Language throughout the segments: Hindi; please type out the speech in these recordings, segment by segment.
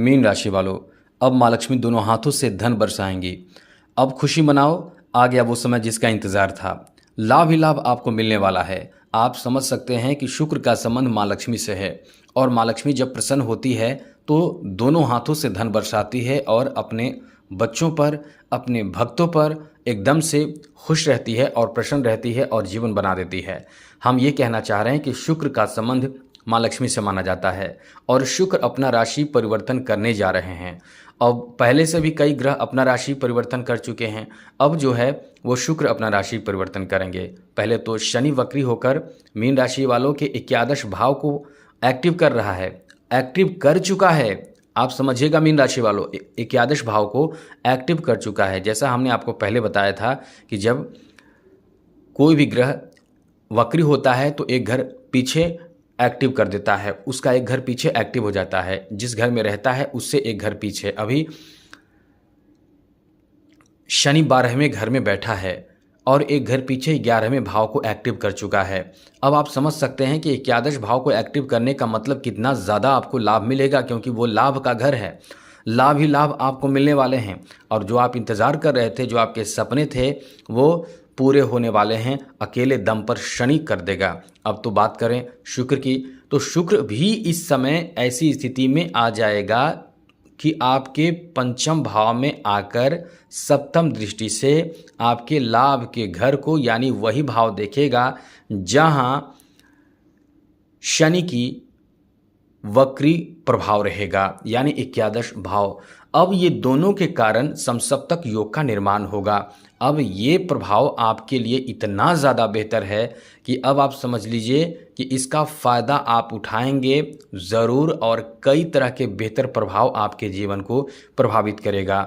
मीन राशि वालों, अब माँ लक्ष्मी दोनों हाथों से धन बरसाएंगी। अब खुशी मनाओ, आ गया वो समय जिसका इंतजार था। लाभ ही लाभ आपको मिलने वाला है। आप समझ सकते हैं कि शुक्र का संबंध माँ लक्ष्मी से है और माँ लक्ष्मी जब प्रसन्न होती है तो दोनों हाथों से धन बरसाती है और अपने बच्चों पर, अपने भक्तों पर एकदम से खुश रहती है और प्रसन्न रहती है और जीवन बना देती है। हम ये कहना चाह रहे हैं कि शुक्र का संबंध माँ लक्ष्मी से माना जाता है और शुक्र अपना राशि परिवर्तन करने जा रहे हैं। अब पहले से भी कई ग्रह अपना राशि परिवर्तन कर चुके हैं। अब जो है वो शुक्र अपना राशि परिवर्तन करेंगे। पहले तो शनि वक्री होकर मीन राशि वालों के एकादश भाव को एक्टिव कर रहा है, एक्टिव कर चुका है। आप समझिएगा मीन राशि वालों, एकादश भाव को एक्टिव कर चुका है। जैसा हमने आपको पहले बताया था कि जब कोई भी ग्रह वक्री होता है तो एक घर पीछे एक्टिव कर देता है, उसका एक घर पीछे एक्टिव हो जाता है। जिस घर में रहता है उससे एक घर पीछे। अभी शनि 12वें घर में बैठा है और एक घर पीछे 11वें भाव को एक्टिव कर चुका है। अब आप समझ सकते हैं कि एकादश भाव को एक्टिव करने का मतलब कितना ज़्यादा आपको लाभ मिलेगा, क्योंकि वो लाभ का घर है। लाभ ही लाभ आपको मिलने वाले हैं और जो आप इंतज़ार कर रहे थे, जो आपके सपने थे, वो पूरे होने वाले हैं। अकेले दम पर शनि कर देगा। अब तो बात करें शुक्र की, तो शुक्र भी इस समय ऐसी स्थिति में आ जाएगा कि आपके पंचम भाव में आकर सप्तम दृष्टि से आपके लाभ के घर को, यानी वही भाव देखेगा जहां शनि की वक्री प्रभाव रहेगा, यानी एकादश भाव। अब ये दोनों के कारण समसप्तक योग का निर्माण होगा। अब ये प्रभाव आपके लिए इतना ज़्यादा बेहतर है कि अब आप समझ लीजिए कि इसका फ़ायदा आप उठाएंगे ज़रूर और कई तरह के बेहतर प्रभाव आपके जीवन को प्रभावित करेगा।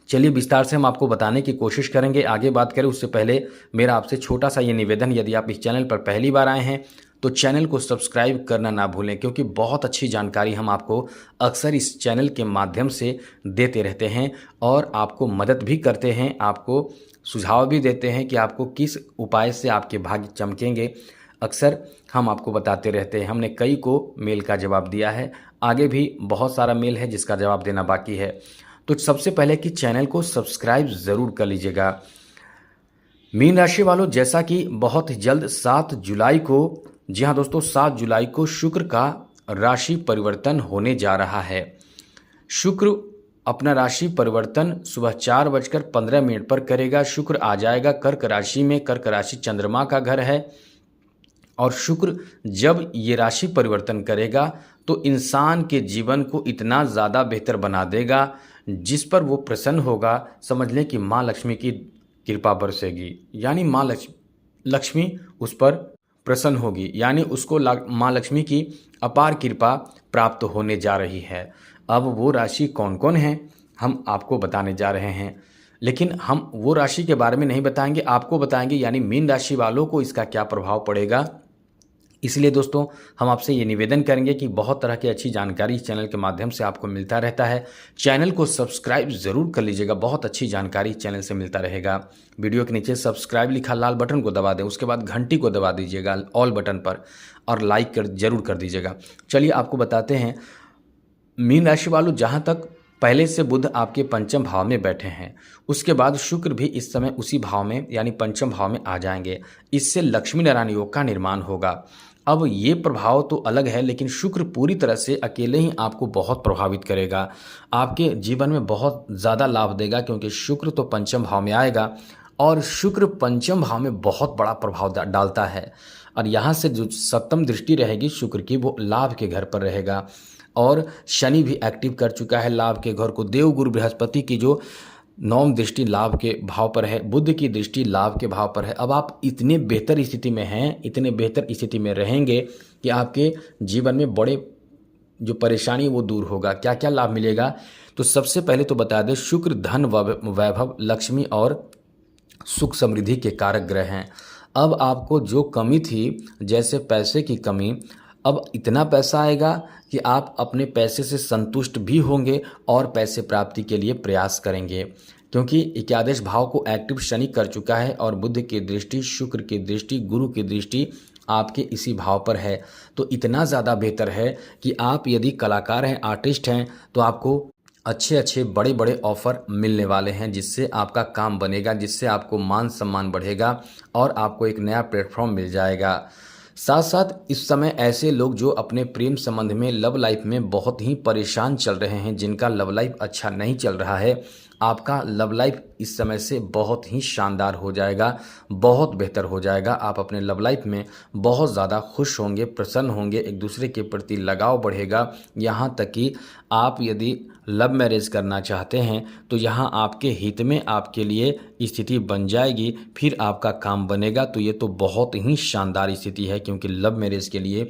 चलिए विस्तार से हम आपको बताने की कोशिश करेंगे। आगे बात करें उससे पहले मेरा आपसे छोटा सा ये निवेदन, यदि आप इस चैनल पर पहली बार आए हैं तो चैनल को सब्सक्राइब करना ना भूलें, क्योंकि बहुत अच्छी जानकारी हम आपको अक्सर इस चैनल के माध्यम से देते रहते हैं और आपको मदद भी करते हैं, आपको सुझाव भी देते हैं कि आपको किस उपाय से आपके भाग्य चमकेंगे। अक्सर हम आपको बताते रहते हैं। हमने कई को मेल का जवाब दिया है, आगे भी बहुत सारा मेल है जिसका जवाब देना बाकी है। तो सबसे पहले कि चैनल को सब्सक्राइब ज़रूर कर लीजिएगा। मीन राशि वालों, जैसा कि बहुत जल्द 7 जुलाई को, जी हाँ दोस्तों, 7 जुलाई को शुक्र का राशि परिवर्तन होने जा रहा है। शुक्र अपना राशि परिवर्तन सुबह 4:15 पर करेगा। शुक्र आ जाएगा कर्क राशि में। कर्क राशि चंद्रमा का घर है और शुक्र जब ये राशि परिवर्तन करेगा तो इंसान के जीवन को इतना ज़्यादा बेहतर बना देगा, जिस पर वो प्रसन्न होगा। समझ लें कि माँ लक्ष्मी की कृपा बरसेगी, यानी माँ लक्ष्मी उस पर प्रसन्न होगी, यानी उसको माँ लक्ष्मी की अपार कृपा प्राप्त होने जा रही है। अब वो राशि कौन कौन है हम आपको बताने जा रहे हैं, लेकिन हम वो राशि के बारे में नहीं बताएंगे, आपको बताएंगे, यानी मीन राशि वालों को इसका क्या प्रभाव पड़ेगा। इसलिए दोस्तों हम आपसे ये निवेदन करेंगे कि बहुत तरह की अच्छी जानकारी इस चैनल के माध्यम से आपको मिलता रहता है। चैनल को सब्सक्राइब ज़रूर कर लीजिएगा, बहुत अच्छी जानकारी चैनल से मिलता रहेगा। वीडियो के नीचे सब्सक्राइब लिखा लाल बटन को दबा दें, उसके बाद घंटी को दबा दीजिएगा ऑल बटन पर और लाइक जरूर कर दीजिएगा। चलिए आपको बताते हैं मीन राशि वालों, जहाँ तक पहले से बुध आपके पंचम भाव में बैठे हैं, उसके बाद शुक्र भी इस समय उसी भाव में यानी पंचम भाव में आ जाएंगे। इससे लक्ष्मी नारायण योग का निर्माण होगा। अब ये प्रभाव तो अलग है, लेकिन शुक्र पूरी तरह से अकेले ही आपको बहुत प्रभावित करेगा, आपके जीवन में बहुत ज़्यादा लाभ देगा, क्योंकि शुक्र तो पंचम भाव में आएगा और शुक्र पंचम भाव में बहुत बड़ा प्रभाव डालता है। और यहाँ से जो सप्तम दृष्टि रहेगी शुक्र की, वो लाभ के घर पर रहेगा और शनि भी एक्टिव कर चुका है लाभ के घर को। देव गुरु बृहस्पति की जो 9वीं दृष्टि लाभ के भाव पर है, बुध की दृष्टि लाभ के भाव पर है। अब आप इतने बेहतर स्थिति में हैं, इतने बेहतर स्थिति में रहेंगे कि आपके जीवन में बड़े जो परेशानी वो दूर होगा। क्या क्या लाभ मिलेगा, तो सबसे पहले तो बता दें, शुक्र धन वैभव लक्ष्मी और सुख समृद्धि के कारक ग्रह हैं। अब आपको जो कमी थी, जैसे पैसे की कमी, अब इतना पैसा आएगा कि आप अपने पैसे से संतुष्ट भी होंगे और पैसे प्राप्ति के लिए प्रयास करेंगे, क्योंकि एकादश भाव को एक्टिव शनि कर चुका है और बुध की दृष्टि, शुक्र की दृष्टि, गुरु की दृष्टि आपके इसी भाव पर है, तो इतना ज़्यादा बेहतर है कि आप यदि कलाकार हैं, आर्टिस्ट हैं, तो आपको अच्छे अच्छे बड़े बड़े ऑफ़र मिलने वाले हैं, जिससे आपका काम बनेगा, जिससे आपको मान सम्मान बढ़ेगा और आपको एक नया प्लेटफॉर्म मिल जाएगा। साथ साथ इस समय ऐसे लोग जो अपने प्रेम संबंध में, लव लाइफ में बहुत ही परेशान चल रहे हैं, जिनका लव लाइफ अच्छा नहीं चल रहा है, आपका लव लाइफ इस समय से बहुत ही शानदार हो जाएगा, बहुत बेहतर हो जाएगा। आप अपने लव लाइफ में बहुत ज़्यादा खुश होंगे, प्रसन्न होंगे, एक दूसरे के प्रति लगाव बढ़ेगा। यहाँ तक कि आप यदि लव मैरिज करना चाहते हैं तो यहाँ आपके हित में आपके लिए स्थिति बन जाएगी, फिर आपका काम बनेगा। तो ये तो बहुत ही शानदार स्थिति है, क्योंकि लव मैरिज के लिए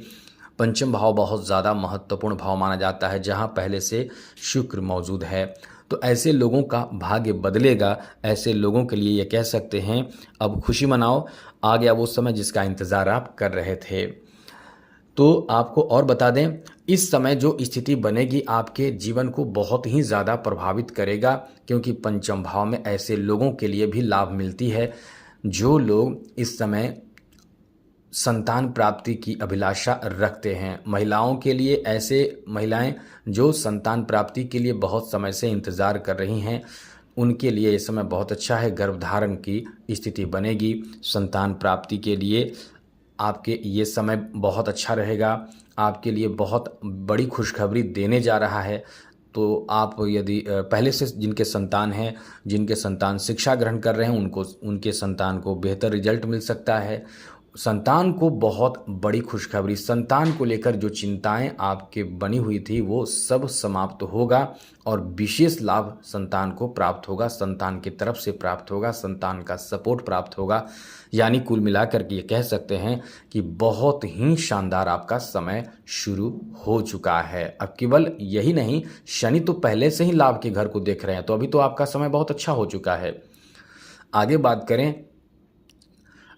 पंचम भाव बहुत ज़्यादा महत्वपूर्ण भाव माना जाता है, जहाँ पहले से शुक्र मौजूद है। तो ऐसे लोगों का भाग्य बदलेगा। ऐसे लोगों के लिए ये कह सकते हैं अब खुशी मनाओ, आ गया वो समय जिसका इंतज़ार आप कर रहे थे। तो आपको और बता दें, इस समय जो स्थिति बनेगी आपके जीवन को बहुत ही ज़्यादा प्रभावित करेगा, क्योंकि पंचम भाव में ऐसे लोगों के लिए भी लाभ मिलती है जो लोग इस समय संतान प्राप्ति की अभिलाषा रखते हैं। महिलाओं के लिए, ऐसे महिलाएं जो संतान प्राप्ति के लिए बहुत समय से इंतज़ार कर रही हैं, उनके लिए ये समय बहुत अच्छा है। गर्भधारण की स्थिति बनेगी, संतान प्राप्ति के लिए आपके ये समय बहुत अच्छा रहेगा। आपके लिए बहुत बड़ी खुशखबरी देने जा रहा है। तो आप यदि पहले से जिनके संतान हैं, जिनके संतान शिक्षा ग्रहण कर रहे हैं, उनके संतान को बेहतर रिजल्ट मिल सकता है। संतान को बहुत बड़ी खुशखबरी, संतान को लेकर जो चिंताएं आपके बनी हुई थी वो सब समाप्त होगा और विशेष लाभ संतान को प्राप्त होगा, संतान की तरफ से प्राप्त होगा, संतान का सपोर्ट प्राप्त होगा। यानी कुल मिलाकर के ये कह सकते हैं कि बहुत ही शानदार आपका समय शुरू हो चुका है। अब केवल यही नहीं, शनि तो पहले से ही लाभ के घर को देख रहे हैं, तो अभी तो आपका समय बहुत अच्छा हो चुका है। आगे बात करें,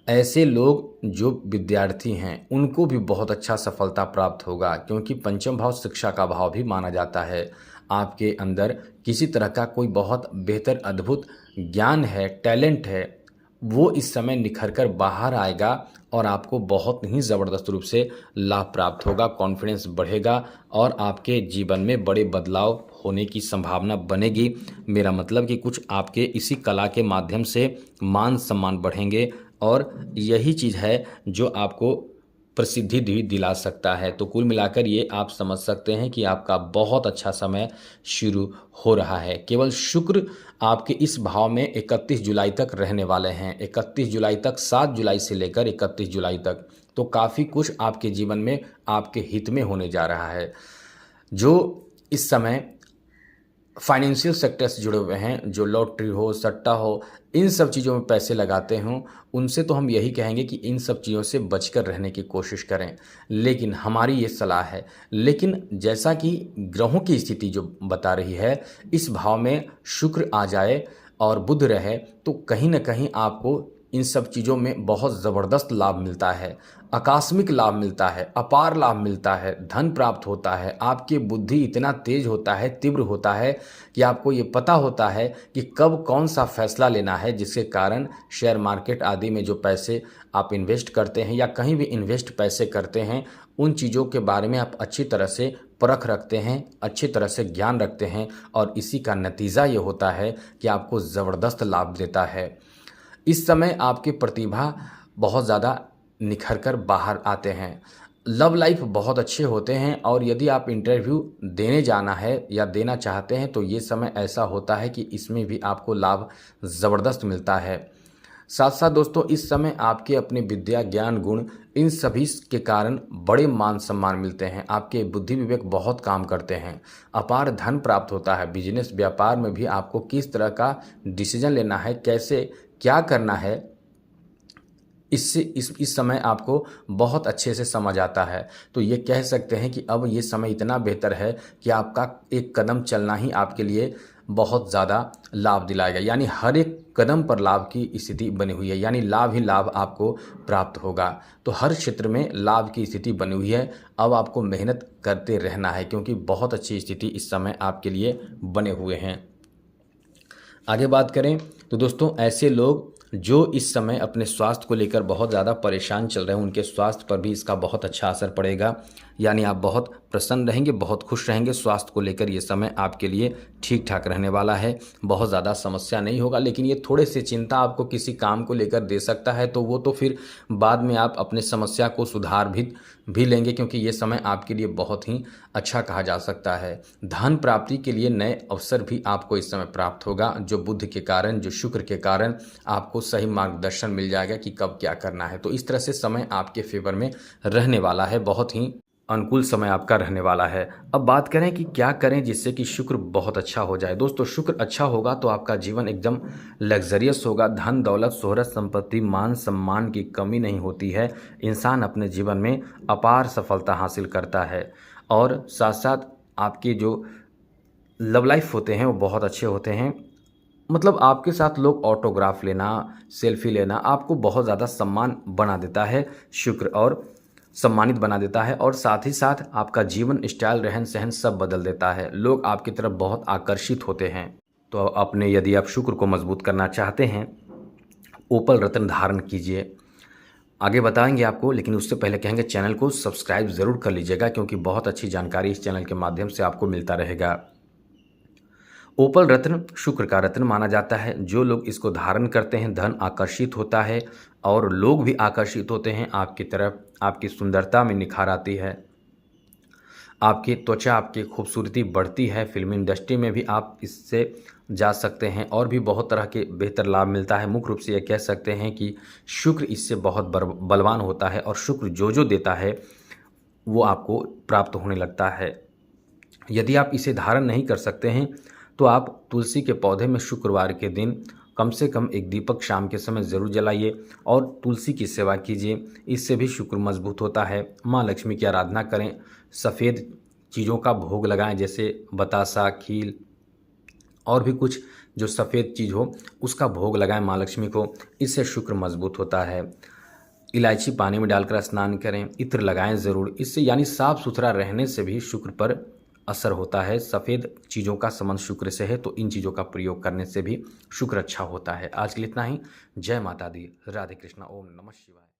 ऐसे लोग जो विद्यार्थी हैं उनको भी बहुत अच्छा सफलता प्राप्त होगा, क्योंकि पंचम भाव शिक्षा का भाव भी माना जाता है। आपके अंदर किसी तरह का कोई बहुत बेहतर अद्भुत ज्ञान है, टैलेंट है, वो इस समय निखर कर बाहर आएगा और आपको बहुत ही ज़बरदस्त रूप से लाभ प्राप्त होगा, कॉन्फिडेंस बढ़ेगा और आपके जीवन में बड़े बदलाव होने की संभावना बनेगी। मेरा मतलब कि कुछ आपके इसी कला के माध्यम से मान सम्मान बढ़ेंगे और यही चीज़ है जो आपको प्रसिद्धि भी दिला सकता है। तो कुल मिलाकर ये आप समझ सकते हैं कि आपका बहुत अच्छा समय शुरू हो रहा है। केवल शुक्र आपके इस भाव में 31 जुलाई तक रहने वाले हैं, 31 जुलाई तक, 7 जुलाई से लेकर 31 जुलाई तक। तो काफ़ी कुछ आपके जीवन में आपके हित में होने जा रहा है। जो इस समय फाइनेंशियल सेक्टर से जुड़े हुए हैं, जो लॉटरी हो, सट्टा हो, इन सब चीज़ों में पैसे लगाते हों, उनसे तो हम यही कहेंगे कि इन सब चीज़ों से बचकर रहने की कोशिश करें। लेकिन हमारी ये सलाह है। लेकिन जैसा कि ग्रहों की स्थिति जो बता रही है, इस भाव में शुक्र आ जाए और बुध रहे तो कहीं ना कहीं आपको इन सब चीज़ों में बहुत ज़बरदस्त लाभ मिलता है, आकस्मिक लाभ मिलता है, अपार लाभ मिलता है, धन प्राप्त होता है। आपकी बुद्धि इतना तेज होता है, तीव्र होता है कि आपको ये पता होता है कि कब कौन सा फैसला लेना है, जिसके कारण शेयर मार्केट आदि में जो पैसे आप इन्वेस्ट करते हैं या कहीं भी इन्वेस्ट पैसे करते हैं, उन चीज़ों के बारे में आप अच्छी तरह से परख रखते हैं, अच्छी तरह से ज्ञान रखते हैं और इसी का नतीजा ये होता है कि आपको ज़बरदस्त लाभ देता है। इस समय आपकी प्रतिभा बहुत ज़्यादा निखर कर बाहर आते हैं, लव लाइफ बहुत अच्छे होते हैं और यदि आप इंटरव्यू देने जाना है या देना चाहते हैं तो ये समय ऐसा होता है कि इसमें भी आपको लाभ ज़बरदस्त मिलता है। साथ साथ दोस्तों, इस समय आपके अपने विद्या, ज्ञान, गुण, इन सभी के कारण बड़े मान सम्मान मिलते हैं। आपके बुद्धि विवेक बहुत काम करते हैं, अपार धन प्राप्त होता है। बिजनेस, व्यापार में भी आपको किस तरह का डिसीजन लेना है, कैसे क्या करना है, इससे इस समय आपको बहुत अच्छे से समझ आता है। तो ये कह सकते हैं कि अब ये समय इतना बेहतर है कि आपका एक कदम चलना ही आपके लिए बहुत ज़्यादा लाभ दिलाएगा। यानी हर एक कदम पर लाभ की स्थिति बनी हुई है, यानी लाभ ही लाभ आपको प्राप्त होगा। तो हर क्षेत्र में लाभ की स्थिति बनी हुई है। अब आपको मेहनत करते रहना है, क्योंकि बहुत अच्छी स्थिति इस समय आपके लिए बने हुए हैं। आगे बात करें तो दोस्तों, ऐसे लोग जो इस समय अपने स्वास्थ्य को लेकर बहुत ज़्यादा परेशान चल रहे हैं, उनके स्वास्थ्य पर भी इसका बहुत अच्छा असर पड़ेगा। यानी आप बहुत प्रसन्न रहेंगे, बहुत खुश रहेंगे। स्वास्थ्य को लेकर ये समय आपके लिए ठीक ठाक रहने वाला है, बहुत ज़्यादा समस्या नहीं होगा। लेकिन ये थोड़े से चिंता आपको किसी काम को लेकर दे सकता है, तो वो तो फिर बाद में आप अपने समस्या को सुधार भी लेंगे, क्योंकि ये समय आपके लिए बहुत ही अच्छा कहा जा सकता है। धन प्राप्ति के लिए नए अवसर भी आपको इस समय प्राप्त होगा, जो बुध के कारण, जो शुक्र के कारण आपको सही मार्गदर्शन मिल जाएगा कि कब क्या करना है। तो इस तरह से समय आपके फेवर में रहने वाला है, बहुत ही अनुकूल समय आपका रहने वाला है। अब बात करें कि क्या करें जिससे कि शुक्र बहुत अच्छा हो जाए। दोस्तों, शुक्र अच्छा होगा तो आपका जीवन एकदम लग्जरियस होगा। धन दौलत शोहरत संपत्ति मान सम्मान की कमी नहीं होती है। इंसान अपने जीवन में अपार सफलता हासिल करता है और साथ साथ आपके जो लव लाइफ होते हैं वो बहुत अच्छे होते हैं। मतलब आपके साथ लोग ऑटोग्राफ लेना, सेल्फी लेना आपको बहुत ज़्यादा सम्मान बना देता है शुक्र, और सम्मानित बना देता है। और साथ ही साथ आपका जीवन स्टाइल, रहन सहन सब बदल देता है। लोग आपकी तरफ बहुत आकर्षित होते हैं। तो अपने यदि आप शुक्र को मजबूत करना चाहते हैं, ओपल रत्न धारण कीजिए। आगे बताएंगे आपको, लेकिन उससे पहले कहेंगे चैनल को सब्सक्राइब ज़रूर कर लीजिएगा, क्योंकि बहुत अच्छी जानकारी इस चैनल के माध्यम से आपको मिलता रहेगा। ओपल रत्न शुक्र का रत्न माना जाता है। जो लोग इसको धारण करते हैं, धन आकर्षित होता है और लोग भी आकर्षित होते हैं आपकी तरफ। आपकी सुंदरता में निखार आती है, आपकी त्वचा, आपकी खूबसूरती बढ़ती है। फिल्म इंडस्ट्री में भी आप इससे जा सकते हैं और भी बहुत तरह के बेहतर लाभ मिलता है। मुख्य रूप से ये कह सकते हैं कि शुक्र इससे बहुत बलवान होता है और शुक्र जो जो देता है वो आपको प्राप्त होने लगता है। यदि आप इसे धारण नहीं कर सकते हैं तो आप तुलसी के पौधे में शुक्रवार के दिन कम से कम एक दीपक शाम के समय ज़रूर जलाइए और तुलसी की सेवा कीजिए। इससे भी शुक्र मजबूत होता है। माँ लक्ष्मी की आराधना करें, सफ़ेद चीज़ों का भोग लगाएं, जैसे बतासा, खील और भी कुछ जो सफ़ेद चीज़ हो उसका भोग लगाएं माँ लक्ष्मी को। इससे शुक्र मजबूत होता है। इलायची पानी में डालकर स्नान करें, इत्र लगाएं ज़रूर। इससे यानी साफ़ सुथरा रहने से भी शुक्र पर असर होता है। सफ़ेद चीज़ों का संबंध शुक्र से है, तो इन चीज़ों का प्रयोग करने से भी शुक्र अच्छा होता है। आज के लिए इतना ही। जय माता दी, राधे कृष्णा, ओम नमः शिवाय।